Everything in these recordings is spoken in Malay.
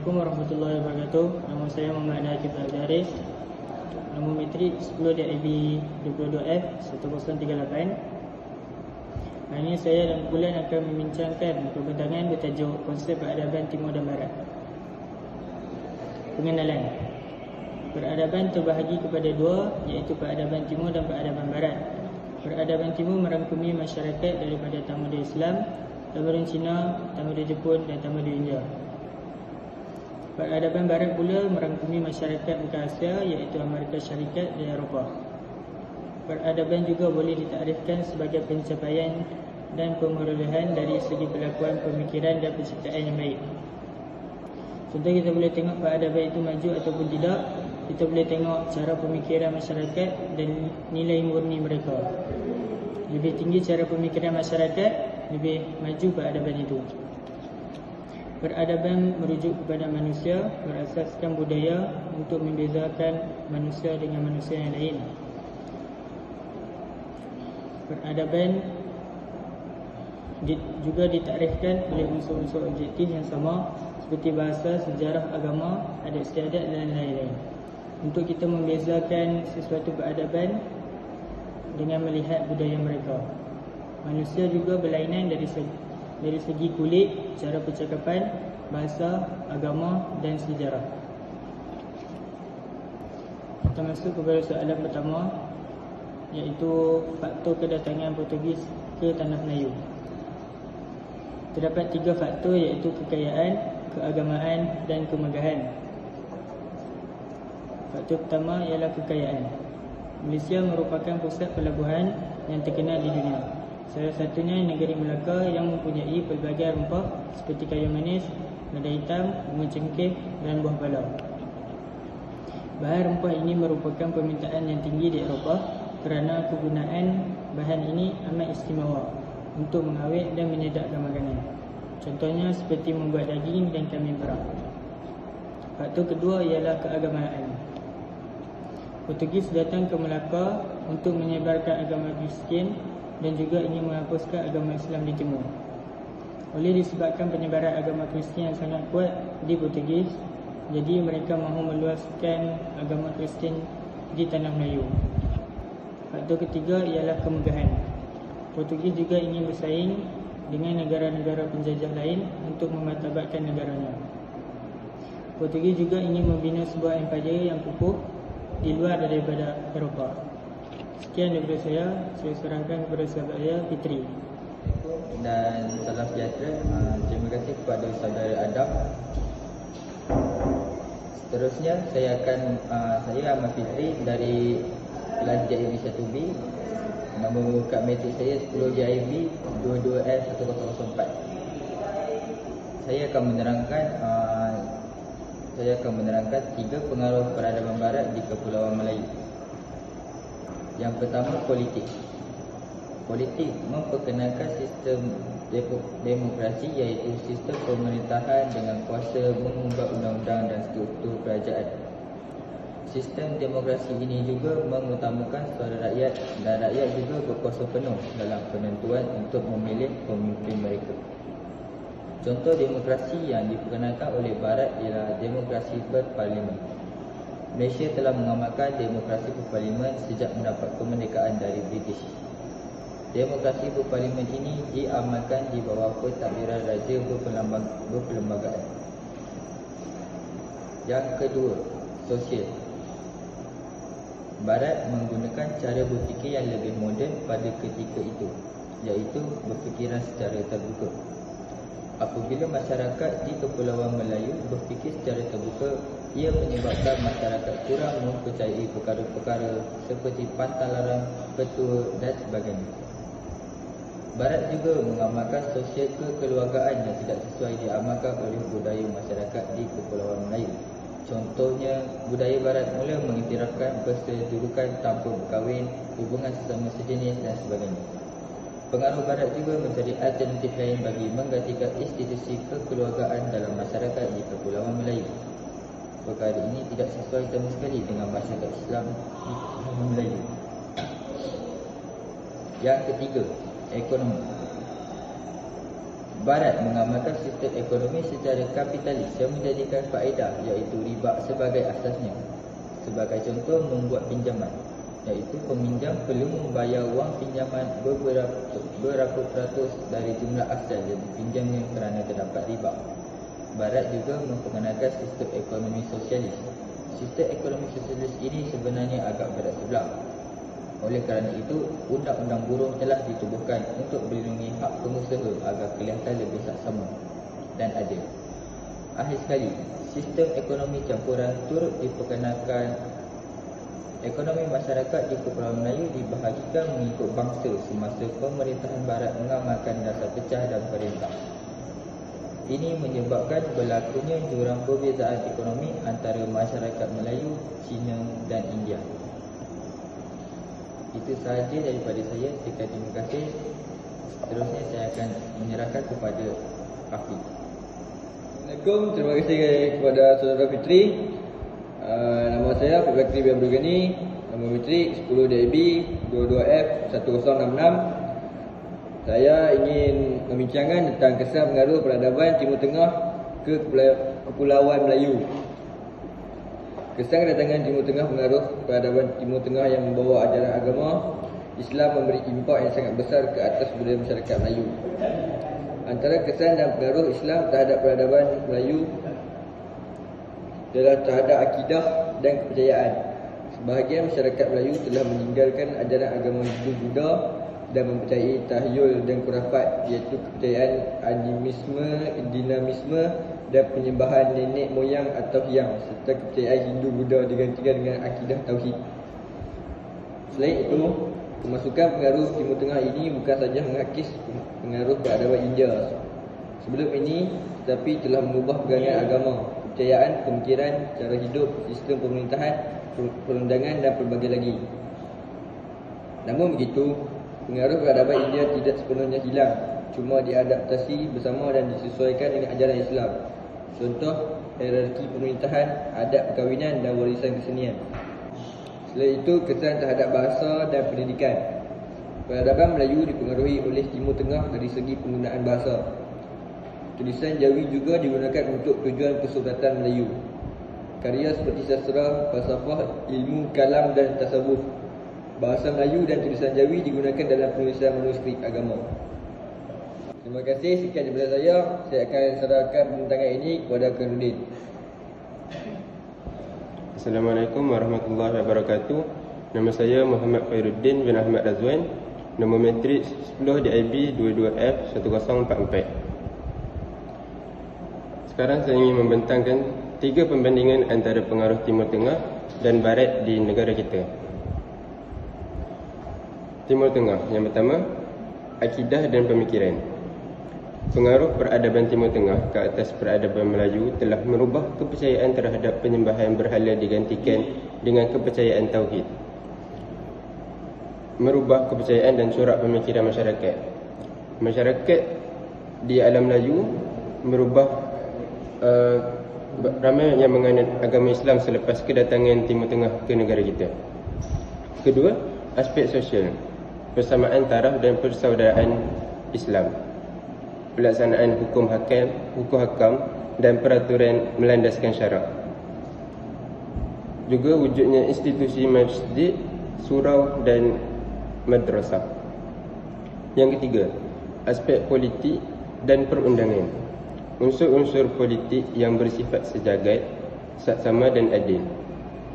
Assalamualaikum warahmatullahi wabarakatuh. Nama saya Muhammad Akif Al-Jaris. Nombor metrik 10DIB 22F 1038. Hari ini saya dan kumpulan akan membincangkan perbincangan bertajuk konsep peradaban Timur dan Barat. Pengenalan. Peradaban terbahagi kepada dua, iaitu peradaban Timur dan peradaban Barat. Peradaban Timur merangkumi masyarakat daripada tamadun Islam, tamadun Cina, tamadun Jepun dan tamadun India. Peradaban Barat pula merangkumi masyarakat Bukan Asia, iaitu Amerika Syarikat dan Eropah. Peradaban juga boleh ditakrifkan sebagai pencapaian dan pemerolehan dari segi pelakuan, pemikiran dan penciptaan yang baik. Contoh, kita boleh tengok peradaban itu maju ataupun tidak. Kita boleh tengok cara pemikiran masyarakat dan nilai murni mereka. Lebih tinggi cara pemikiran masyarakat, lebih maju peradaban itu. Peradaban merujuk kepada manusia, berasaskan budaya untuk membezakan manusia dengan manusia yang lain. Peradaban juga ditakrifkan oleh unsur-unsur objektif yang sama seperti bahasa, sejarah, agama, adat istiadat dan lain-lain. Untuk kita membezakan sesuatu peradaban dengan melihat budaya mereka. Manusia juga berlainan dari segi kulit, cara percakapan, bahasa, agama dan sejarah. Kita masuk kepada soalan pertama, iaitu faktor kedatangan Portugis ke Tanah Melayu. Terdapat 3 faktor, iaitu kekayaan, keagamaan dan kemegahan. Faktor pertama ialah kekayaan. Malaysia merupakan pusat pelabuhan yang terkenal di dunia. Salah satunya negeri Melaka yang mempunyai pelbagai rempah seperti kayu manis, lada hitam, bunga cengkeh dan buah bala. Bahan rempah ini merupakan permintaan yang tinggi di Eropah kerana kegunaan bahan ini amat istimewa untuk mengawet dan menyedapkan makanan. Contohnya seperti membuat daging dan kambing perah. Faktor kedua ialah keagamaan. Portugis datang ke Melaka untuk menyebarkan agama Kristian dan juga ingin menghapuskan agama Islam di timur. Oleh disebabkan penyebaran agama Kristian yang sangat kuat di Portugis, jadi mereka mahu meluaskan agama Kristian di Tanah Melayu. Faktor ketiga ialah kemegahan. Portugis juga ingin bersaing dengan negara-negara penjajah lain untuk memartabatkan negaranya. Portugis juga ingin membina sebuah empayar yang kukuh di luar daripada Eropah. Sekian daripada saya serahkan kepada sahabat saya, Fitri. Dan salam sejahtera. Terima kasih kepada saudara Adam. Seterusnya saya Ahmad Fitri dari kelas JIB 1B. Nombor kad metrik saya 10 JIB 22F 1004. Saya akan menerangkan 3 pengaruh peradaban Barat di Kepulauan Melayu. Yang pertama, politik. Politik memperkenalkan sistem demokrasi, iaitu sistem pemerintahan dengan kuasa mengubah undang-undang dan struktur kerajaan. Sistem demokrasi ini juga mengutamakan suara rakyat dan rakyat juga berkuasa penuh dalam penentuan untuk memilih pemimpin mereka. Contoh demokrasi yang diperkenalkan oleh Barat ialah demokrasi berparlimen. Malaysia telah mengamalkan demokrasi berparlimen sejak mendapat kemerdekaan dari British. Demokrasi berparlimen ini diamalkan di bawah pentadbiran raja berperlembagaan. Yang kedua, sosial. Barat menggunakan cara berfikir yang lebih moden pada ketika itu, iaitu berfikiran secara terbuka. Apabila masyarakat di Kepulauan Melayu berfikir secara terbuka, ia menyebabkan masyarakat kurang mempercayai perkara-perkara seperti pantang larang, petua dan sebagainya. Barat juga mengamalkan sosial kekeluargaan yang tidak sesuai diamalkan oleh budaya masyarakat di Kepulauan Melayu. Contohnya, budaya Barat mula mengiktirafkan persetujukan tanpa berkahwin, hubungan sesama sejenis dan sebagainya. Pengaruh Barat juga mencari alternatif lain bagi menggantikan institusi kekeluargaan dalam masyarakat di Kepulauan Melayu. Perkara ini tidak sesuai sama sekali dengan masyarakat Islam di Kepulauan Melayu. Yang ketiga, ekonomi. Barat mengamalkan sistem ekonomi secara kapitalis yang menjadikan faedah iaitu riba sebagai asasnya. Sebagai contoh, membuat pinjaman, iaitu peminjam perlu membayar wang pinjaman berapa peratus dari jumlah asal yang dipinjamnya kerana terdapat riba. Barat juga memperkenalkan sistem ekonomi sosialis. Sistem ekonomi sosialis ini sebenarnya agak berat sebelah. Oleh kerana itu, undang-undang buruh telah ditubuhkan untuk melindungi hak pengusaha agar kelihatan lebih saksama dan adil. Akhir sekali, sistem ekonomi campuran turut diperkenalkan. Ekonomi masyarakat di Kepulauan Melayu dibahagikan mengikut bangsa semasa pemerintahan Barat mengamalkan dasar pecah dan perintah. Ini menyebabkan berlakunya jurang perbezaan ekonomi antara masyarakat Melayu, Cina dan India. Itu sahaja daripada saya. Sekian, terima kasih. Seterusnya saya akan menyerahkan kepada Hafiz. Assalamualaikum, terima kasih kepada Saudara Fitri. Nama saya Hafiz Bakri bin Abdul Ghani. Nama Fitri 10 DAB 22F 1066. Saya ingin membincangkan tentang kesan pengaruh peradaban Timur Tengah ke Kepulauan Melayu. Kesan kedatangan Timur Tengah pengaruh peradaban Timur Tengah yang membawa ajaran agama Islam memberi impak yang sangat besar ke atas budaya masyarakat Melayu. Antara kesan dan pengaruh Islam terhadap peradaban Melayu adalah terhadap akidah dan kepercayaan. Sebahagian masyarakat Melayu telah meninggalkan ajaran agama Hindu Buddha dan mempercayai tahyul dan khurafat, iaitu kepercayaan animisme, dinamisme dan penyembahan nenek moyang atau hyang, serta kepercayaan Hindu Buddha digantikan dengan akidah tauhid. Selain itu, kemasukan pengaruh Timur Tengah ini bukan sahaja mengakis pengaruh peradaban India sebelum ini, tetapi telah mengubah pegangan agama, kepercayaan, pemikiran, cara hidup, sistem pemerintahan, perundangan dan pelbagai lagi. Namun begitu, pengaruh peradaban India tidak sepenuhnya hilang, cuma diadaptasi bersama dan disesuaikan dengan ajaran Islam. Contoh, hierarki pemerintahan, adat perkahwinan dan warisan kesenian. Selain itu, kesan terhadap bahasa dan pendidikan. Peradaban Melayu dipengaruhi oleh Timur Tengah dari segi penggunaan bahasa. Tulisan Jawi juga digunakan untuk tujuan persubratan Melayu. Karya seperti sastra, falsafah, ilmu kalam dan tasawuf. Bahasa Melayu dan tulisan Jawi digunakan dalam penulisan manuskrip agama. Terima kasih. Sekian daripada saya. Saya akan serahkan pembincangan ini kepada Khairuddin. Assalamualaikum warahmatullahi wabarakatuh. Nama saya Muhammad Khairuddin bin Ahmad Razwan. Nama matrik 10 DIB 22F 1044. Sekarang saya ingin membentangkan 3 perbandingan antara pengaruh Timur Tengah dan Barat di negara kita. Timur Tengah. Yang pertama, akidah dan pemikiran. Pengaruh peradaban Timur Tengah ke atas peradaban Melayu telah merubah kepercayaan terhadap penyembahan berhala digantikan dengan kepercayaan tauhid. Merubah kepercayaan dan corak pemikiran masyarakat. Masyarakat di alam Melayu merubah ramai yang menganut agama Islam selepas kedatangan Timur Tengah ke negara kita. Kedua, aspek sosial. Persamaan taraf dan persaudaraan Islam. Pelaksanaan hukum hakam dan peraturan melandaskan syarak. Juga wujudnya institusi masjid, surau dan madrasah. Yang ketiga, aspek politik dan perundangan. Unsur-unsur politik yang bersifat sejagat, saksama dan adil.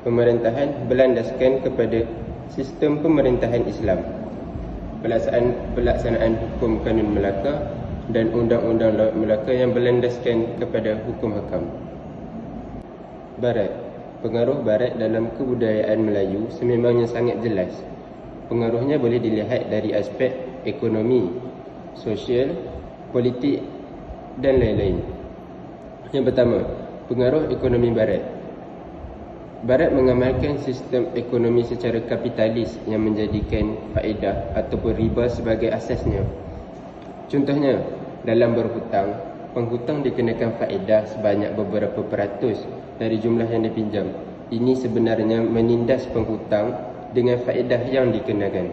Pemerintahan berlandaskan kepada sistem pemerintahan Islam. Pelaksanaan hukum kanun Melaka dan undang-undang laut Melaka yang berlandaskan kepada hukum hakam. Barat. Pengaruh Barat dalam kebudayaan Melayu sememangnya sangat jelas. Pengaruhnya boleh dilihat dari aspek ekonomi, sosial, politik dan lain-lain. Yang pertama, pengaruh ekonomi Barat. Barat mengamalkan sistem ekonomi secara kapitalis yang menjadikan faedah ataupun riba sebagai asasnya. Contohnya, dalam berhutang, penghutang dikenakan faedah sebanyak beberapa peratus dari jumlah yang dipinjam. Ini sebenarnya menindas penghutang dengan faedah yang dikenakan.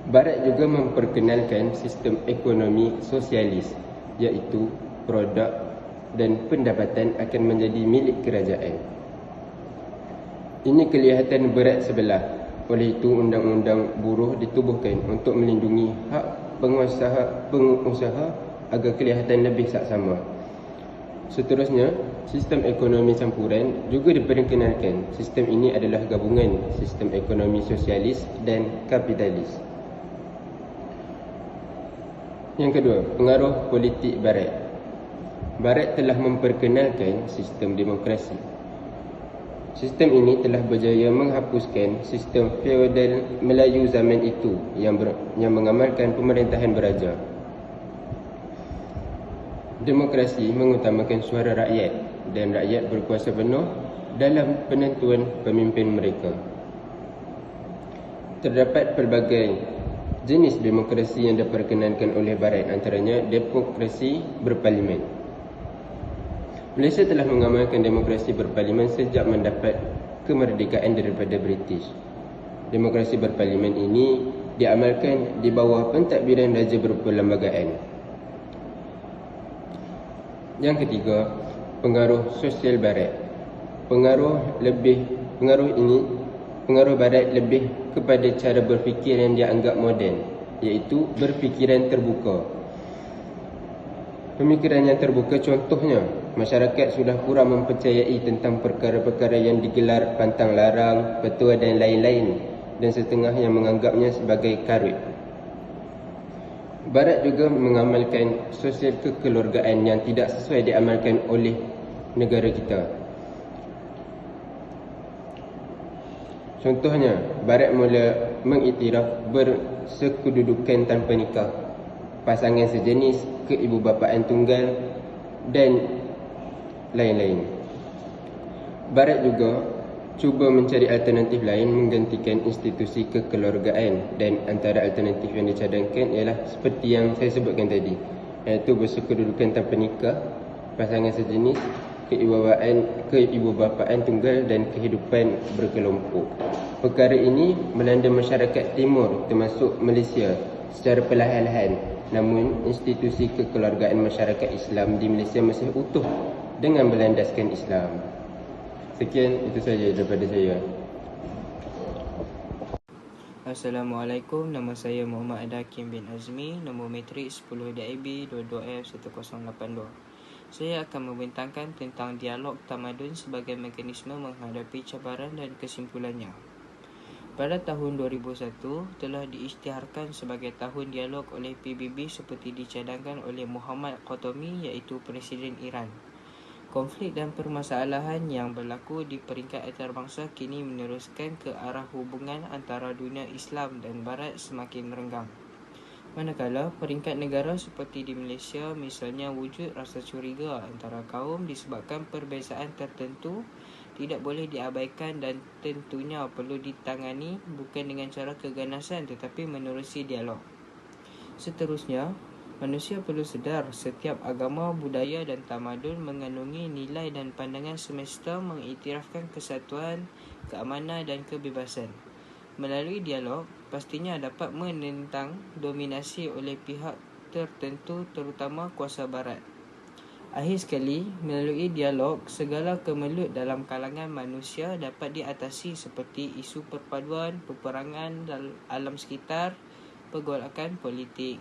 Barat juga memperkenalkan sistem ekonomi sosialis, iaitu produk dan pendapatan akan menjadi milik kerajaan. Ini kelihatan berat sebelah. Oleh itu, undang-undang buruh ditubuhkan untuk melindungi hak pengusaha agar kelihatan lebih saksama. Seterusnya, sistem ekonomi campuran juga diperkenalkan. Sistem ini adalah gabungan sistem ekonomi sosialis dan kapitalis. Yang kedua, pengaruh politik Barat. Barat telah memperkenalkan sistem demokrasi. Sistem ini telah berjaya menghapuskan sistem feodal Melayu zaman itu yang mengamalkan pemerintahan beraja. Demokrasi mengutamakan suara rakyat dan rakyat berkuasa penuh dalam penentuan pemimpin mereka. Terdapat pelbagai jenis demokrasi yang diperkenalkan oleh Barat, antaranya demokrasi berparlimen. Malaysia telah mengamalkan demokrasi berparlimen sejak mendapat kemerdekaan daripada British. Demokrasi berparlimen ini diamalkan di bawah pentadbiran Raja Berperlembagaan. Yang ketiga, pengaruh sosial Barat. Pengaruh Barat lebih kepada cara berfikir yang dianggap moden, iaitu berfikiran terbuka. Pemikiran yang terbuka contohnya, masyarakat sudah kurang mempercayai tentang perkara-perkara yang digelar pantang larang, petua dan lain-lain, dan setengah yang menganggapnya sebagai karut. Barat juga mengamalkan sosial kekeluargaan yang tidak sesuai diamalkan oleh negara kita. Contohnya, Barat mula mengiktiraf bersekududukan tanpa nikah, pasangan sejenis, keibubapaan tunggal dan lain-lain. Barat juga cuba mencari alternatif lain menggantikan institusi kekeluargaan, dan antara alternatif yang dicadangkan ialah seperti yang saya sebutkan tadi, iaitu bersekedudukan tanpa nikah, pasangan sejenis, keibubapaan tunggal dan kehidupan berkelompok. Perkara ini melanda masyarakat timur termasuk Malaysia secara perlahan-lahan, namun institusi kekeluargaan masyarakat Islam di Malaysia masih utuh dengan berlandaskan Islam. Sekian, itu saja daripada saya. Assalamualaikum, nama saya Muhammad Adakim bin Azmi, nombor matrik 10 DIB 22F1082. Saya akan membentangkan tentang dialog tamadun sebagai mekanisme menghadapi cabaran dan kesimpulannya. Pada tahun 2001 telah diisytiharkan sebagai tahun dialog oleh PBB seperti dicadangkan oleh Muhammad Khatami, iaitu Presiden Iran. Konflik dan permasalahan yang berlaku di peringkat antarabangsa kini meneruskan ke arah hubungan antara dunia Islam dan Barat semakin merenggang. Manakala peringkat negara seperti di Malaysia misalnya wujud rasa curiga antara kaum disebabkan perbezaan tertentu tidak boleh diabaikan dan tentunya perlu ditangani bukan dengan cara keganasan tetapi menerusi dialog. Seterusnya, manusia perlu sedar setiap agama, budaya dan tamadun mengandungi nilai dan pandangan semesta mengiktirafkan kesatuan, keamanan dan kebebasan. Melalui dialog, pastinya dapat menentang dominasi oleh pihak tertentu terutama kuasa Barat. Akhir sekali, melalui dialog, segala kemelut dalam kalangan manusia dapat diatasi seperti isu perpaduan, peperangan dalam alam sekitar, pergolakan politik.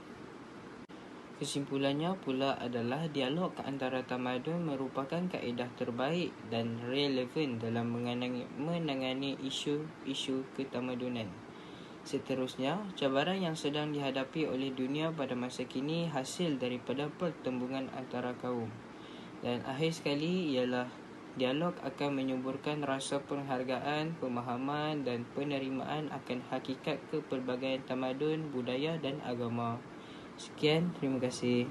Kesimpulannya pula adalah dialog antara tamadun merupakan kaedah terbaik dan relevan dalam menangani isu-isu ketamadunan. Seterusnya, cabaran yang sedang dihadapi oleh dunia pada masa kini hasil daripada pertembungan antara kaum. Dan akhir sekali ialah dialog akan menyuburkan rasa penghargaan, pemahaman dan penerimaan akan hakikat kepelbagaian tamadun, budaya dan agama. Sekian, terima kasih.